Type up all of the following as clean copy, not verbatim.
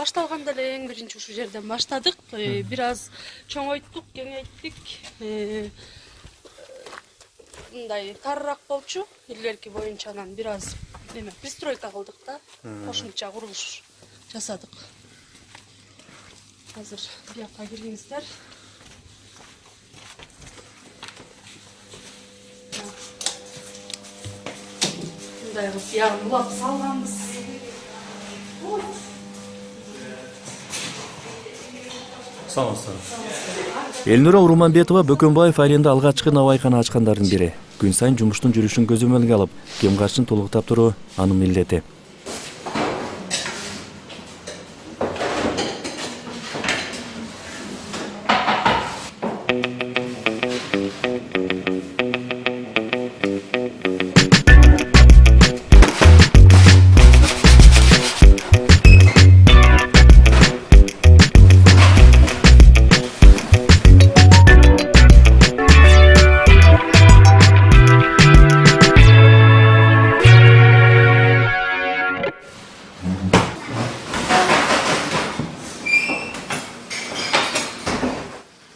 башталганда эле эң биринчи ушул жерден баштадык. Бир аз чоңойттук, кеңейттик. Мындай тарыраак болчу. Илгерки боюнча анан бир аз пристройка кылдык да. Кошумча курулуш жасадык. Азыр бияка кириңиздер. Мындай кылып биягын улап салганбыз. Элнура Урманбетова Бөкөнбаев айылында алгачкы навайкана ачкандардын бири. Күн сайын жумуштун жүрүшүн көзөмөлгө алып, кем каршын толуктап туруу анын милдети.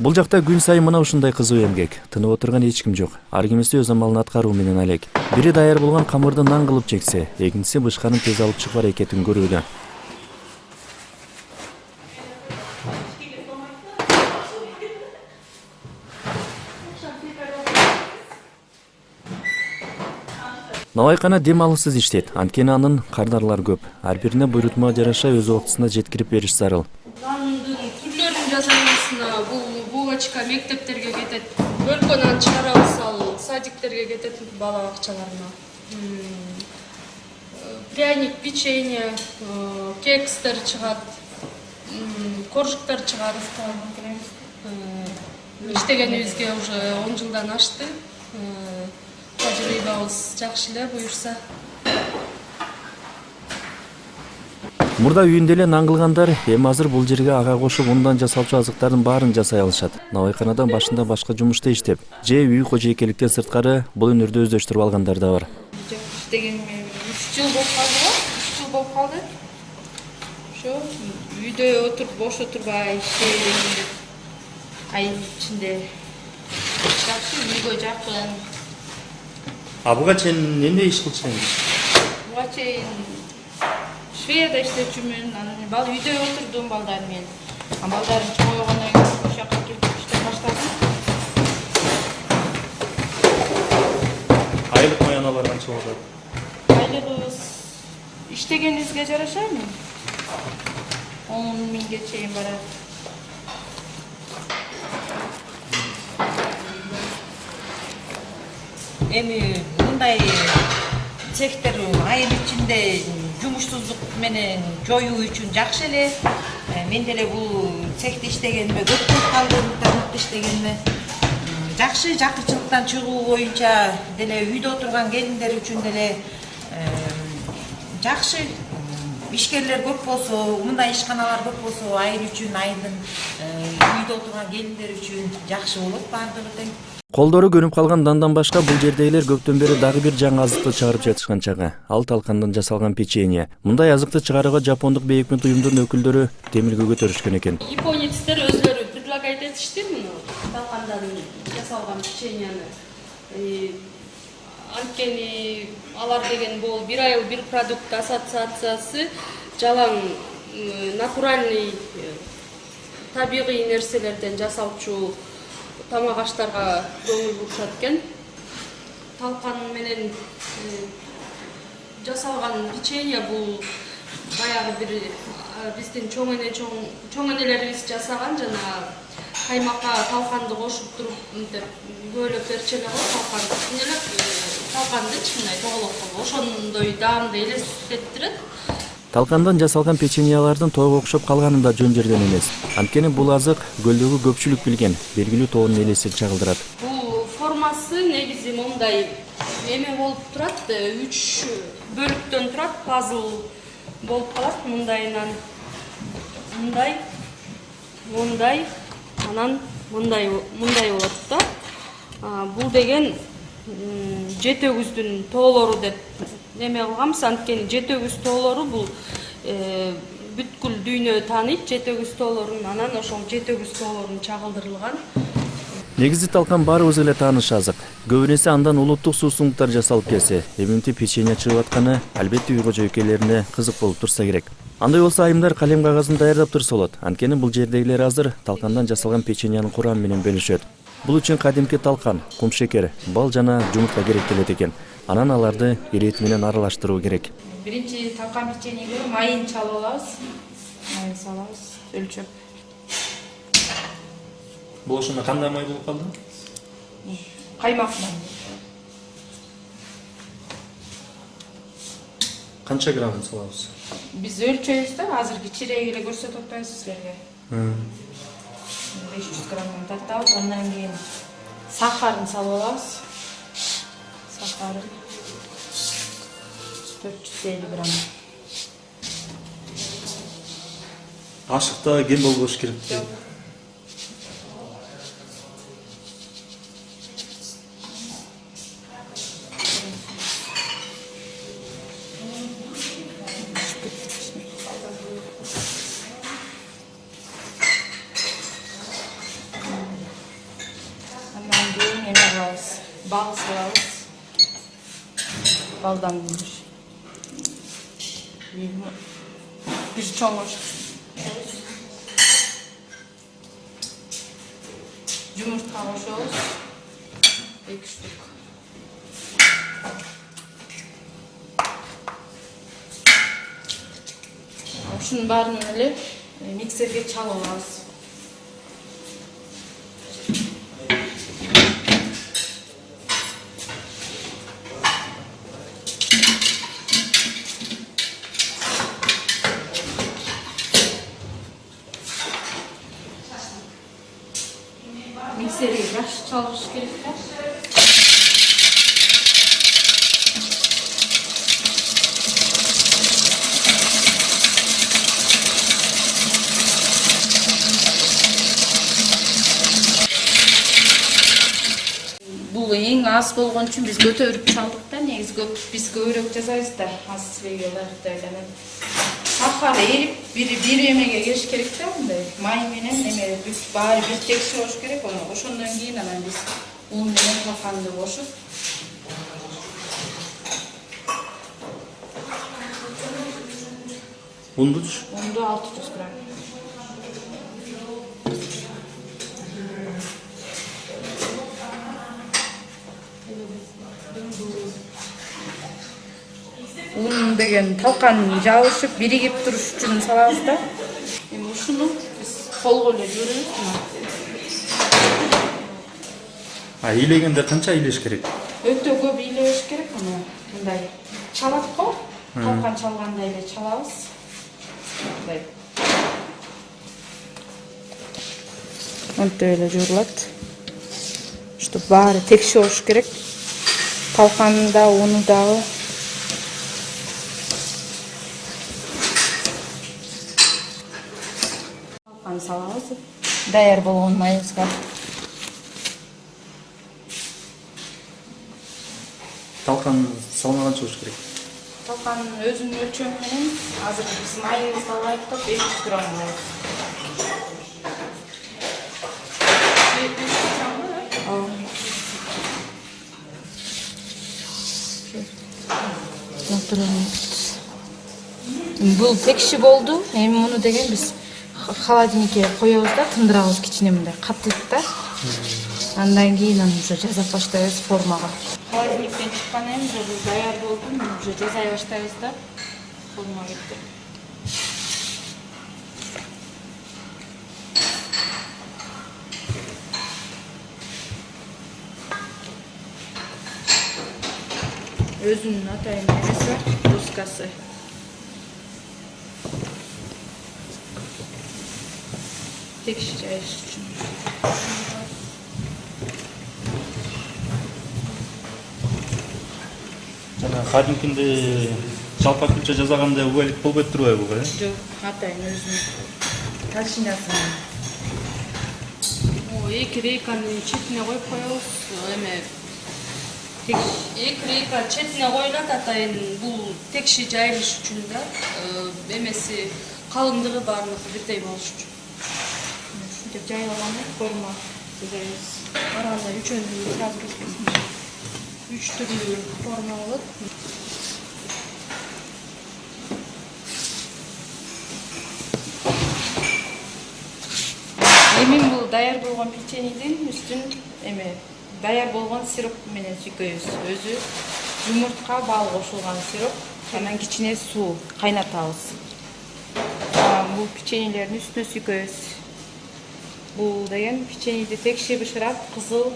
Бул жакта күн сайын мына ушундай кызуу эмгек. Тынып отурган эч ким жок. Ар кимиси өз амалын аткаруу менен алек. Бири даяр болгон камырды нан кылып чексе, экинчиси бышканын тез алып чыгып аракетин көрүүдө. Навайкана дем алысыз иштейт. Анткени анын кардарлары көп. Ар бирине буйрутмага жараша өз убактысында жеткирип бериш зарыл. Түрлөрүн жасаймасына булочка мектептерге кетет. Бөлкөнөн чыгарабыз, ал садиктерге кетет, бала бакчаларына. Пряник, печенье, кекстер чыгат, коржуктар чыгарабыз. Иштегенибизге уже 10 жылдан ашты. Тажрыйбабыз жакшы эле буюрса. Мурда үйүндө эле нан кылгандар эми азыр бул жерге ага кошуп ундан жасалчу азыктардын баарын жасай алышат. Навайканадан башында башка жумушта иштеп, же үй кожойкеликтен сырткары бул өнөрдү өздөштүрүп алгандар да бар. Иштегениме 3 жыл болуп калды го? 3 жыл болуп калды. Ошо үйдө отуруп бош отурбай иштейберейин деп. Айыл ичинде жакшы, үйгө жакын. Буга чейин эмне иш кылчыңыз? Буга чейин Швеяда иштечүмүн, анан бал үйдө отурдум балдар менен. Балдарым чоңойгондон кийин ошол жака келип иштеп баштадым. Айлык маяналар канча болот? Айлыгыбыз иштегенибизге жарашабы? 10 миңге чейин барат. Эми мындай цехтер айыл ичинде жумушсуздук менен жоюу үчүн жакшы эле. Мен деле бул цехте иштегениме көп болуп калды, интернетте иштегениме. Жакшы жакырчылыктан чыгуу боюнча деле үйдө отурган келиндер үчүн деле жакшы. Ишкерлер көп болсо, мындай ишканалар көп болсо, айыл үчүн, айылдын үйдө отурган келиндер үчүн жакшы болот баардыгы тең. Колдору көнүп калган дандан башка бул жердегилер көптөн бери дагы бир жаңы азыкты чыгарып жатышкан чагы. Ал талкандан жасалган печенье. Мындай азыкты чыгарууга жапондук бейөкмөт уюмдун өкүлдөрү темилге көтөрүшкөн экен. Японецтер өзлөрү предлагать этишти муну талкандан жасалган печеньени. Анткени алар деген бул бир айыл бир продукт ассоциациясы жалаң натуральный табигый нерселерден жасалчу тамак аштарга көңүл бурушат экен. Талкан менен жасалган печенье бул баягы бир биздин чоң энелерибиз жасаган жана каймакка талканды кошуп туруп мынтип бөлөп берчү эле го талканды. Талкандычы мындай тоголок болуп ошондой даамды элестеттирет. Талкандан жасалган печеньялардын тоого окшоп калганы да жөн жерден эмес. Анткени бул азык көлдөгү көпчүлүк билген, белгилүү тоонун элесин чагылдырат. Бул формасы негизи мондай эме болуп турат, 3 бөлүктөн турат, пазл болуп калат. Мындайынан мындай, анан мындай болот да. Бул деген жетөгүздүн тоолору деп неме кылганбыз. Анткени жетөгүз тоолору бул бүткүл дүйнө тааныйт жетек үстөлөрүн, анан ошол жетек үстөлөрүн чагылдырылган. Негизи талкан баарыбыз эле тааныш азык. Көп эсе андан улуттук суусундуктар жасалып келсе, эминти печенье чыгып атканы албетте үй кожойкелерине кызык болуп турса керек. Андай болсо айымдар калем кагазын даярдап турса болот. Анткени бул жердегилер азыр талкандан жасалган печеньянын курамы менен бөлүшөт. Бул үчүн кадимки талкан, кум шекер, бал жана жумурта керектелет экен. Анан аларды эрети менен аралаштыруу керек. Биринчи талкан печеньеге майын чалып алабыз. Майын салабыз, өлчөп. Бул ошондо кандай май болуп калды? Каймак май. Канча грамм салабыз? Биз өлчөйбүз да, азыркы чирек эле көрсөтүп атпайбыз силерге. 500 граммдан тартабыз, андан кийин сахарын салып алабыз. Сахарын 450 грамм. Ашыкта кем болбош керек. Андан кийин эме кылабыз. Бал салабыз. Балдан бир чоң жумуртка кошобуз. 2 штук. Ушунун баарын эле миксерге чалып алабыз. Миксерге жакшы чалыш керек да. Бул эң аз болгон үчүн биз көтөрүп чалдык да. Негизи биз көбүрөөк жасайбыз да. Аз силерге ылайыктуу. Сахар эрип бир эмеге келиш керек да, мындай май менен эме баары бир текши болуш керек. Ошондон кийин анан биз ун менен талканды кошуп Унду 600 грамм. Un деген талкан жабышып, биригип туруш үчүн салабыз да. Эми ушуну биз колго эле жуурабыз. Илегенде канча илеш керек? Өтө көп илебеш керек, мындай чалат го. Талкан чалгандай эле чалабыз. Мындай. Мынтип эле жуурулат. Чтоб баары текши болуш керек. Талканы да, уну дагы. Салабыз. Даяр болгон майыбызга. Талкан салмаганча болуш керек. Талкан өзүнүн өлчөмү менен азыр биз майыбызды ылайыктап 500 грамм алабыз. 500 грамм. Бул текши болду. Эми муну деген биз холодильникке коебуз да, тындырабыз кичине мындай катыйт да. Андан кийин уже жасап баштайбыз формага. Холодильниктен чыккандан кийин уже даяр болду, уже жасай баштайбыз да. Форма кетти. Өзүнүн атайын эмеси бар, доскасы. Текши жайыш үчүн. Жана кадимкинде жалпак күлчө жасаганда убайлык болбойт турбайбы буга? Жок, атайын өзүнүн толщинасын. Эки рейканын четине коюп коебуз. Эме эки рейка четине коюлат атайын, бул текши жайылыш үчүн да. Эмеси калыңдыгы баардыгы бирдей болуш үчүн. Ушинтип жайылган форма жасайбыз. Араны үчөндү сразу кескенбиз. 3 түрлүү форма болот. Эми бул даяр болгон печеньедин үстүн даяр болгон сироп менен сүйкөйбүз. Өзү жумуртка, бал кошулган сироп, анан кичине суу кайнатабыз. Бул печеньелердин үстүнө сүйкөйбүз. Бул деген печеньеди текши бышырат, кызыл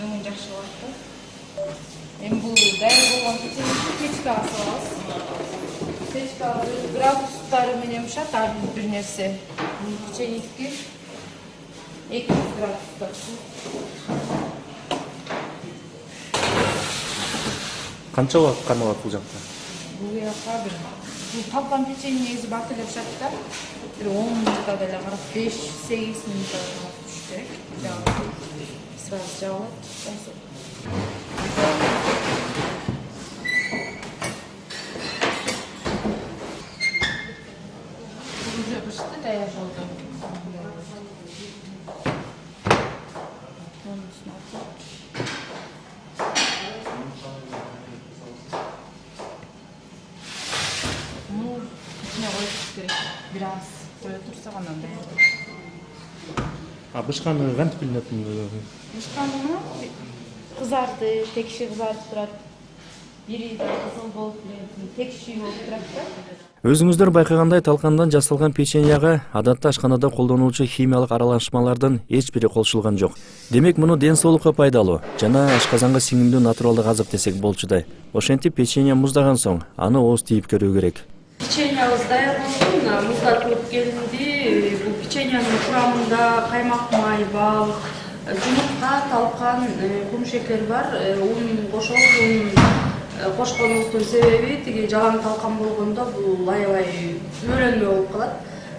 өңүн жакшы кылат да. Эми бул даяр болгон печеньени печкага салабыз. Печкага градустары менен бышат, ар бир нерсе. Печеньедики 200 градуста. Канча убакыт кармалат бул жакта? Бул жакка бир талкан печенье негизи бат эле бышат да. Бир 10 минутта деле 45-8 минутта туш керек. Сразу жабылат. Уже бышты, даяр болду. İçine koyup gerek. Biraz koya tursak andan dаяр. Бышканы кантип билинет? Бышканы кызарды, текши кызарып турат. Бири да кызыл болуп, текши болуп турат да. Өзүңүздөр байкагандай талкандан жасалган печеньяга адатта ашканада колдонулчу химиялык аралашмалардын эч бири кошулган жок. Демек муну ден соолукка пайдалуу жана ашказанга сиңимдүү натуралдык азык десек болчудай. Ошентип печенья муздаган соң аны ооз тийип көрүү керек. Печеньябыз даяр болду. Муздатылып келинди. Бул печеньянын курамында каймак май, бал, жумуртка, талкан, кумшекер бар. Un кошобуз. Un кошконубуздун себеби тиги жалаң талкан болгондо бул аябай өлөнмө болуп калат.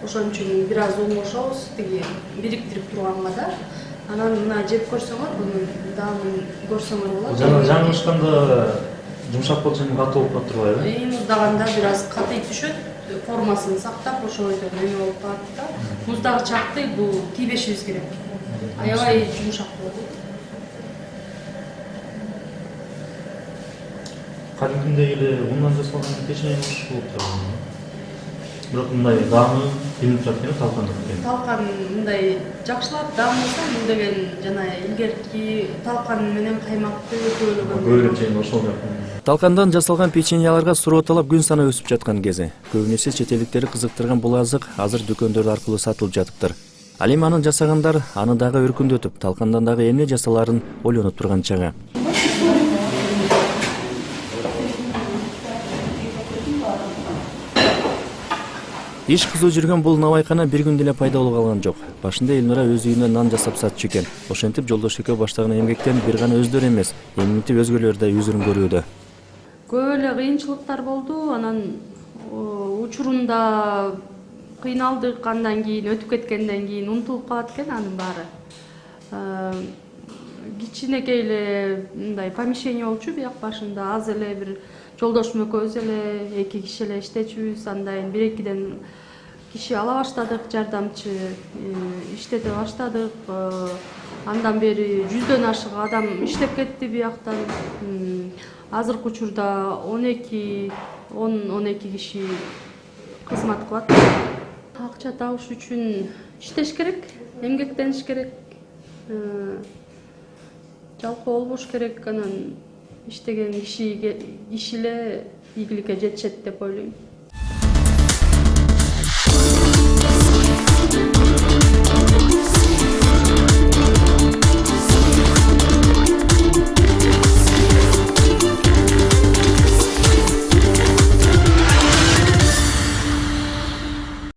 Ошон үчүн бир аз un кошобуз, тиги бириктирип турганга да. Анан мына жеп көрсөңөр, бунун даамын көрсөңөр болот. Жана жаңылышканда жумшак болсо катуу болуп турбайбы? Муздаганда бир аз катый түшөт, формасын сактап ошол бойдон эме болуп калат да. Муздагычакты бул тийбешибиз керек. Аябай жумшак болот. Кадимкидей эле ундан жасалган печенье болуп турат. Бирок мындай даамы билинип турат экен талкандык экен. Талкан мындай жакшылап даамласа, бул деген жана илгерки талкан менен каймакты көбөлгөн. Көбөлөк ошол жак. Талкандан жасалган печеньяларга суроо талап күн санап өсүп жаткан кези. Көбүнесе чет элдиктерди кызыктырган бул азык азыр дүкөндөр аркылуу сатылып жатыптыр. Ал эми аны жасагандар аны дагы өркүндөтүп, талкандан дагы эмне жасаларын ойлонуп турган чагы. Иш кызуу жүргөн бул навайкана бир күндө эле пайда болуп калган жок. Башында Элнура өз үйүндө нан жасап сатчу экен. Ошентип жолдош экөө баштаган эмгектен бир гана өздөрү эмес, эмгитип өзгөлөр да үзүрүн көрүүдө. Көп эле кыйынчылыктар болду. Анан учурунда кыйналдык, андан кийин өтүп кеткенден кийин унутулуп калат экен анын баары. Кичинекей эле мындай помещение болчу бияк башында, аз эле бир жолдошум экөөбүз эле 2 киши эле иштечүбүз. Андан 1-2ден киши ала баштадык, жардамчы иштете баштадык. Андан бери 100дөн ашык адам иштеп кетти бияктан. Азыркы учурда 10-12 киши кызмат кылат. Акча табыш үчүн иштеш керек, эмгектениш керек. Жалкоо болбош керек, анан иштеген киши эле ийгиликке жетишет деп ойлойм.